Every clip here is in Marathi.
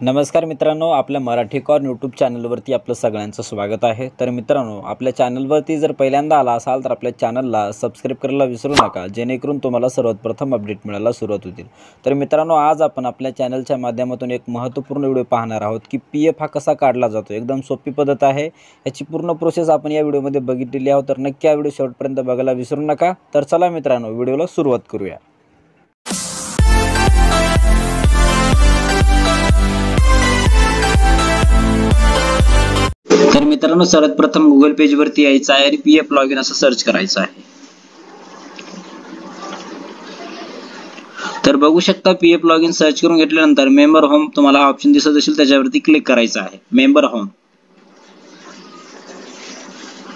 नमस्कार मित्रांनो, आपल्या मराठी कॉर्न यूट्यूब चॅनलवरती आपलं सगळ्यांचं स्वागत आहे। तर मित्रांनो, आपल्या चॅनलवरती जर पहिल्यांदा आला असाल तर आपल्या चॅनलला सबस्क्राइब करायला विसरू नका, जेणेकरून तुम्हाला सर्वात प्रथम अपडेट मिळायला सुरुवात होईल। तर मित्रांनो, आज आपण आपल्या चॅनलच्या माध्यमातून एक महत्त्वपूर्ण व्हिडिओ पाहणार आहोत की पीएफ हा कसा काढला जातो। एकदम सोपी पद्धत आहे, याची पूर्ण प्रोसेस आपण या व्हिडिओमध्ये बघितलेली आहे। तर नक्की हा व्हिडिओ शेवटपर्यंत बघायला विसरू नका। तर चला मित्रांनो, व्हिडिओला सुरुवात करूया। तर मित्रांनो, सर्वात प्रथम गुगल पेज वरती यायचं आहे आणि पीएफ लॉगिन असं सर्च करायचं आहे। तर बघू शकता, पीएफ लॉगिन सर्च करून घेतल्यानंतर मेंबर होम तुम्हाला हा ऑप्शन दिसत असेल, त्याच्यावरती क्लिक करायचं आहे, मेंबर होम।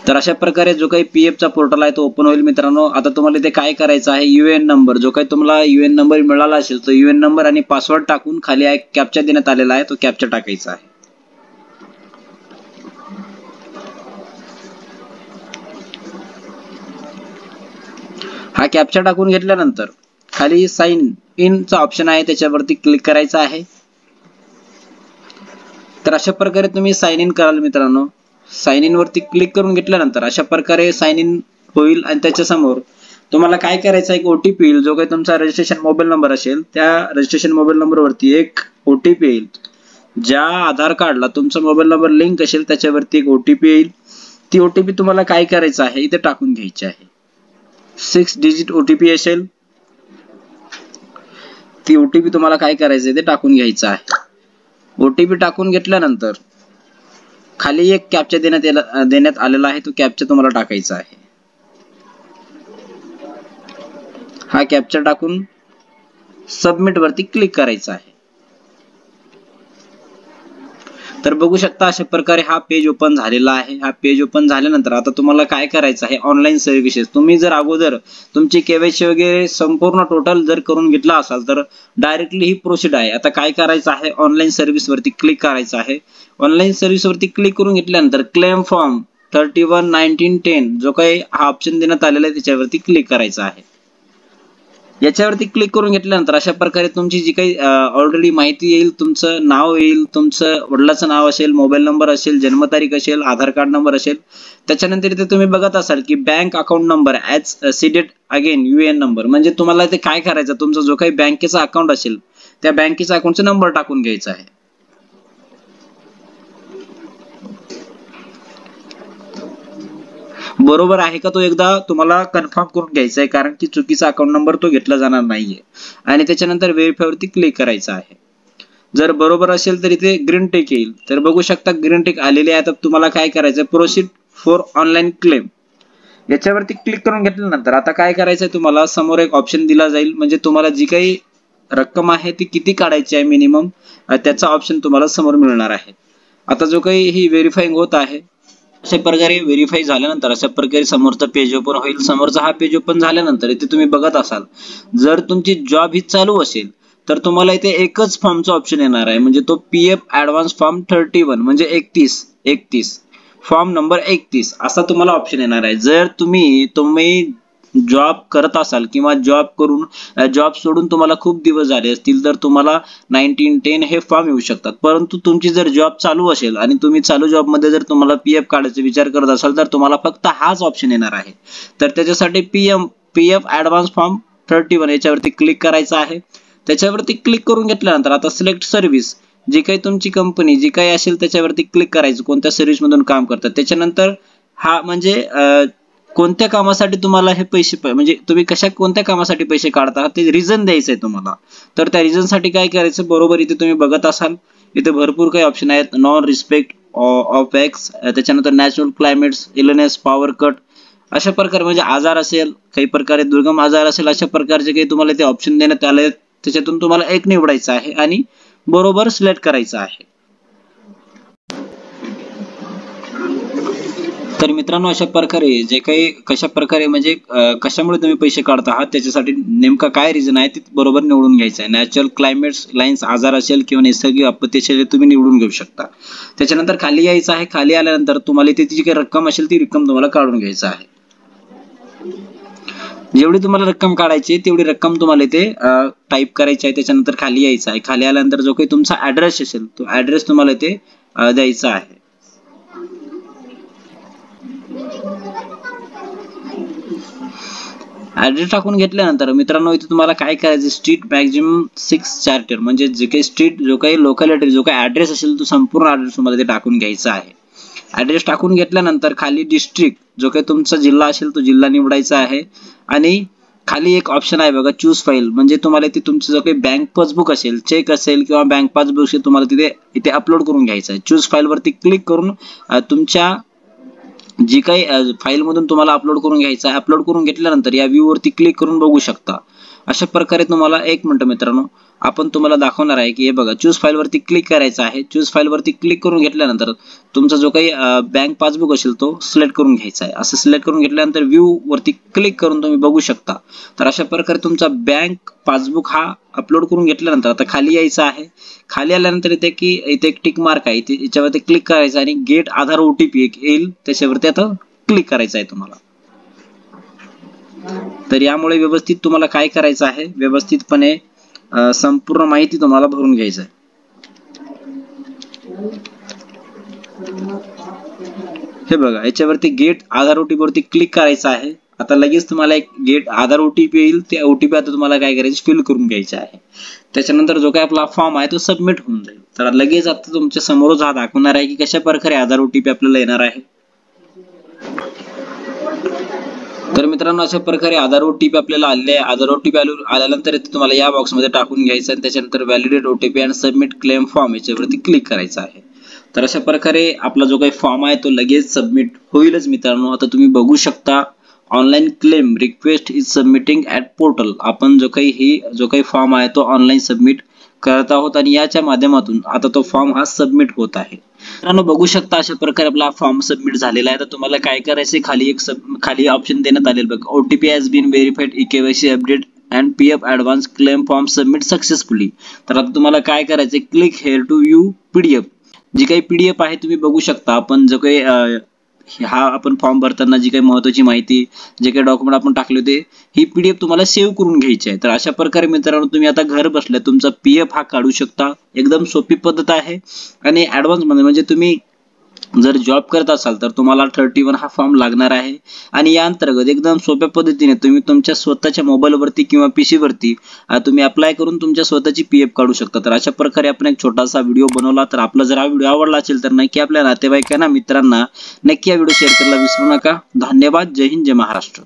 तर अशा प्रकारे जो काही पीएफ चा पोर्टल आहे तो ओपन होईल। मित्रांनो, आता तुम्हाला इथे काय करायचं आहे, यूएन नंबर, जो काही तुम्हाला यूएन नंबर मिळाला असेल तो यूएन नंबर आणि पासवर्ड टाकून खाली एक कॅप्चा देण्यात आलेला आहे, तो कॅप्चा टाकायचा आहे। हा कॅप्चा टाकून घेतल्यानंतर खाली साइन इन चा ऑप्शन आहे, त्याच्यावरती क्लिक करायचं आहे। तर अशा प्रकारे तुम्ही साइन इन कराल। मित्रांनो, साइन इन वरती क्लिक करून घेतल्यानंतर अशा प्रकारे साइन इन होईल आणि त्याच्या समोर तुम्हाला काय करायचं आहे, एक ओटीपी येईल, जो काही तुमचा रजिस्ट्रेशन मोबाईल नंबर असेल त्या रजिस्ट्रेशन मोबाईल नंबर वरती एक ओटीपी येईल। ज्या आधार कार्डला तुमचा मोबाईल नंबर लिंक असेल त्याच्यावरती एक ओटीपी येईल। ती ओटीपी तुम्हाला काय करायचं आहे, इथे टाकून घ्यायची आहे। 6 डिजिट ओटीपी असेल, ती ओटीपी तुम्हाला काय करायचं आहे, ते टाकून घ्यायचं आहे। ओटीपी टाकून घेतल्यानंतर खाली एक कॅप्चा देण्यात आलेला आहे, तो कॅप्चा तुम्हाला टाकायचा आहे। हा कॅप्चा टाकून सबमिट वरती क्लिक करायचं आहे। तर बघू शकता, अशा प्रकारे हा पेज ओपन झालेला आहे। हा पेज ओपन झाल्यानंतर आता तुम्हाला काय करायचं आहे, ऑनलाईन सर्व्हिसेस। तुम्ही जर अगोदर तुमची केवायसी वगैरे संपूर्ण टोटल जर करून घेतला असाल तर डायरेक्टली ही प्रोसेस आहे। आता काय करायचं आहे, ऑनलाईन सर्व्हिस वरती क्लिक करायचं आहे। ऑनलाईन सर्व्हिस वरती क्लिक करून घेतल्यानंतर क्लेम फॉर्म 311910 जो काही हा ऑप्शन देण्यात आलेला आहे त्याच्यावरती क्लिक करायचा आहे। याच्यावरती क्लिक करून घेतल्यानंतर अशा प्रकारे तुमची जी काही ऑलरेडी माहिती येईल, तुमचं नाव येईल, तुमचं वडिलांचं नाव असेल, मोबाईल नंबर असेल, जन्मतारीख असेल, आधार कार्ड नंबर असेल। त्याच्यानंतर इथे तुम्ही बघत असाल की bank account number as seeded again UN number, म्हणजे तुम्हाला इथे काय करायचं, तुमचा जो काही बँकेचा अकाउंट असेल त्या बँकेचा अकाउंटचा नंबर टाकून घ्यायचा आहे। बरोबर आहे का तो एकदा तुम्हाला कन्फर्म करून घ्यायचा आहे, कारण की चुकीचा अकाउंट नंबर तो घेतला जाणार नाहीये। आणि त्याच्यानंतर व्हेरीफाय वरती क्लिक करायचं आहे। जर बरोबर असेल तर इथे ग्रीन टिक येईल। तर बघू शकता ग्रीन टिक आलेली आहे। आता तुम्हाला काय करायचं, प्रोसीड फॉर ऑनलाईन क्लेम याच्यावरती क्लिक करून घेतल्यानंतर आता काय करायचंय, तुम्हाला समोर एक ऑप्शन दिला जाईल, म्हणजे तुम्हाला जी काही रक्कम आहे ती किती काढायची आहे मिनिमम, त्याचा ऑप्शन तुम्हाला समोर मिळणार आहे। आता जो काही ही व्हेरीफाईंग होत आहे, अशा प्रकारे व्हेरीफाय झाल्यानंतर अशा प्रकारे समोरचा पेज ओपन होईल। समोरचा हा पेज ओपन झाल्यानंतर इथे तुम्ही बघत असाल, जर तुमची जॉब ही चालू असेल तर तुम्हाला इथे एकच फॉर्मचा ऑप्शन येणार आहे, म्हणजे तो पीएफ ऍडव्हान्स फॉर्म 31 म्हणजे 31 फॉर्म नंबर 31 असा तुम्हाला ऑप्शन येणार आहे। जर तुम्ही जॉब करत असाल किंवा जॉब सोडून तुम्हाला खूप दिवस झाले असतील तर तुम्हाला 1910 हे फॉर्म येऊ शकतात। परंतु तुमची जर जॉब चालू असेल आणि तुम्ही चालू जॉब मध्ये जर तुम्हाला पीएफ काढायचा विचार करत असाल तर तुम्हाला फक्त हाच ऑप्शन येणार आहे। तर त्याच्यासाठी पीएफ ऍडव्हान्स फॉर्म 31 याच्यावरती क्लिक करायचं आहे। त्याच्यावरती क्लिक करून घेतल्यानंतर आता सिलेक्ट सर्व्हिस, जी काही तुमची कंपनी जी काही असेल त्याच्यावरती क्लिक करायचं, कोणत्या सर्व्हिस मधून काम करतात। त्याच्यानंतर हा म्हणजे कोणत्या कामासाठी तुम्हाला हे पैसे, म्हणजे तुम्ही कोणत्या कामासाठी पैसे काढता ते रिझन द्यायचंय तुम्हाला। तर त्या रिझन साठी काय करायचं, बरोबर इथे तुम्ही बघत असाल, इथे भरपूर काही ऑप्शन आहेत, नॉन रिस्पेक्ट ऑफ एक्स, त्याच्यानंतर नॅचरल क्लायमेट्स, इलनेस, पॉवर कट, अशा प्रकारे म्हणजे आजार असेल, काही प्रकारे दुर्गम आजार असेल, अशा प्रकारचे काही तुम्हाला इथे ऑप्शन देण्यात आले, त्याच्यातून तुम्हाला एक निवडायचं आहे आणि बरोबर सिलेक्ट करायचं आहे। तर मित्रांनो, अशा प्रकारे जे काही कशा प्रकारे म्हणजे कशामुळे तुम्ही पैसे काढता आहात त्याच्यासाठी नेमका काय रिझन आहे ते बरोबर निवडून घ्यायचं आहे। नॅचरल क्लायमेट्स, लाईन्स, आजार असेल किंवा नैसर्गिक आपत्ती असेल तुम्ही निवडून घेऊ शकता। त्याच्यानंतर खाली यायचं आहे। खाली आल्यानंतर तुम्हाला इथे जी काही रक्कम असेल ती रक्कम तुम्हाला काढून घ्यायचं आहे। जेवढी तुम्हाला रक्कम काढायची आहे तेवढी रक्कम तुम्हाला इथे टाईप करायची आहे. त्याच्यानंतर खाली यायचं आहे. खाली आल्यानंतर जो काही तुमचा ऍड्रेस असेल तो ऍड्रेस तुम्हाला इथे द्यायचा आहे. ऍड्रेस टाकून घेतल्यानंतर मित्रांनो इथे तुम्हाला काय करायचं, स्ट्रीट मॅक्झिमम 6 चार्टर म्हणजे जे काही स्ट्रीट जो काही लोकॅलिटी जो काही ऍड्रेस असेल तो संपूर्ण ऍड्रेस तुम्हाला इथे टाकून घ्यायचा आहे. ऍड्रेस टाकून घेतल्यानंतर खाली डिस्ट्रिक्ट जो काही तुमचा जिल्हा असेल तो जिल्हा निवडायचा आहे आणि खाली एक ऑप्शन आहे बघा चूज फाईल, म्हणजे तुम्हाला इथे तुमचं जो काही बँक पासबुक असेल, चेक असेल किंवा बँक पासबुक असेल तुम्हाला इथे अपलोड करून घ्यायचं आहे. चूज फाईल वरती क्लिक करून तुमच्या जी काही फाईल मधून तुम्हाला अपलोड करून घ्यायचं आहे, अपलोड करून घेतल्यानंतर या व्ह्यू वरती क्लिक करून बघू शकता. अशा प्रकारे तुम्हाला एक मिनिट मित्रांनो आपण तुम्हाला दाखवणार आहे की हे बघा चूज फाईल वरती क्लिक करायचं आहे. चूज फाईल वरती क्लिक करून घेतल्यानंतर तुमचा जो काही बँक पासबुक असेल तो सिलेक्ट करून घ्यायचा आहे. असं सिलेक्ट करून घेतल्यानंतर व्ह्यू वरती क्लिक करून तुम्ही बघू शकता. तर अशा प्रकारे तुमचा बँक पासबुक हा अपलोड करून घेतल्यानंतर आता खाली यायचं आहे. खाली आल्यानंतर इथे एक टिक मार्क आहे, याच्यावरती क्लिक करायचं आणि गेट आधार OTP येईल त्याच्यावरती आता क्लिक करायचं आहे तुम्हाला. तर यामुळे व्यवस्थित तुम्हाला काय करायचं आहे, व्यवस्थितपणे संपूर्ण माहिती तुम्हाला भरून घ्यायचं आहे. हे बघा याच्यावरती गेट आधार OTP वरती क्लिक करायचं आहे. आता लगेच तुम्हाला एक गेट आधार OTP येईल. ते OTP आता तुम्हाला काय करायचं, फिल करून घ्यायचे आहे. त्याच्यानंतर जो काही आपला फॉर्म आहे तो सबमिट होऊन जाईल. तर लगेच आता तुमच्या समोरच हा दाखवणार आहे की कशा प्रकारे आधार OTP आपल्याला येणार आहे. तर मित्रांनो अशा प्रकारे आधार OTP आपल्याला आलेले आहे. आधार OTP आल्यानंतर इथे तुम्हाला या बॉक्समध्ये टाकून घ्यायचं आणि त्याच्यानंतर व्हॅलिडेट OTP आणि सबमिट क्लेम फॉर्म याच्यावरती क्लिक करायचं आहे. तर अशा प्रकारे आपला जो काही फॉर्म आहे तो लगेच सबमिट होईलच मित्रांनो. आता तुम्ही बघू शकता online claim request is submitting at portal. आपण जो काही फॉर्म आहे तो ऑनलाईन सबमिट करत आहोत आणि याच्या माध्यमातून आता तो फॉर्म हा सबमिट होत आहे. मित्रांनो बघू शकता अशा प्रकारे आपला फॉर्म सबमिट झालेला आहे. तर तुम्हाला काय करायचे, खाली ऑप्शन देण्यात आलेलं बघा OTP has been verified, eKYC update and PF advance claim form submit successfully. तर आता तुम्हाला काय करायचे, click here to view PDF. जी काही PDF आहे तुम्ही बघू शकता. आपण जो काही आपण फॉर्म भरताना जी काही महत्त्वाची माहिती, जे काही डॉक्युमेंट आपण टाकले होते, ही PDF तुम्हाला सेव्ह करून घ्यायची आहे. तर अशा प्रकारे मित्रांनो तुम्ही आता घर बसल्या तुमचा PF हा काढू शकता. एकदम सोपी पद्धत आहे आणि ॲडव्हान्स मध्ये म्हणजे तुम्ही जर जॉब करत असाल तर तुम्हाला 31 हा फॉर्म लागणार आहे आणि या अंतर्गत एकदम सोप्या पद्धतीने तुम्ही तुमच्या स्वतःच्या मोबाईल वरती किंवा PC वरती तुम्ही अप्लाय करून तुमच्या स्वतःची PF काढू शकता. तर अशा प्रकारे आपण एक छोटासा व्हिडिओ बनवला. तर आपला जर हा व्हिडिओ आवडला असेल तर नक्की आपल्या नातेवाईकांना, मित्रांना नक्की हा व्हिडिओ शेअर करायला विसरू नका. धन्यवाद. जय हिंद, जय महाराष्ट्र.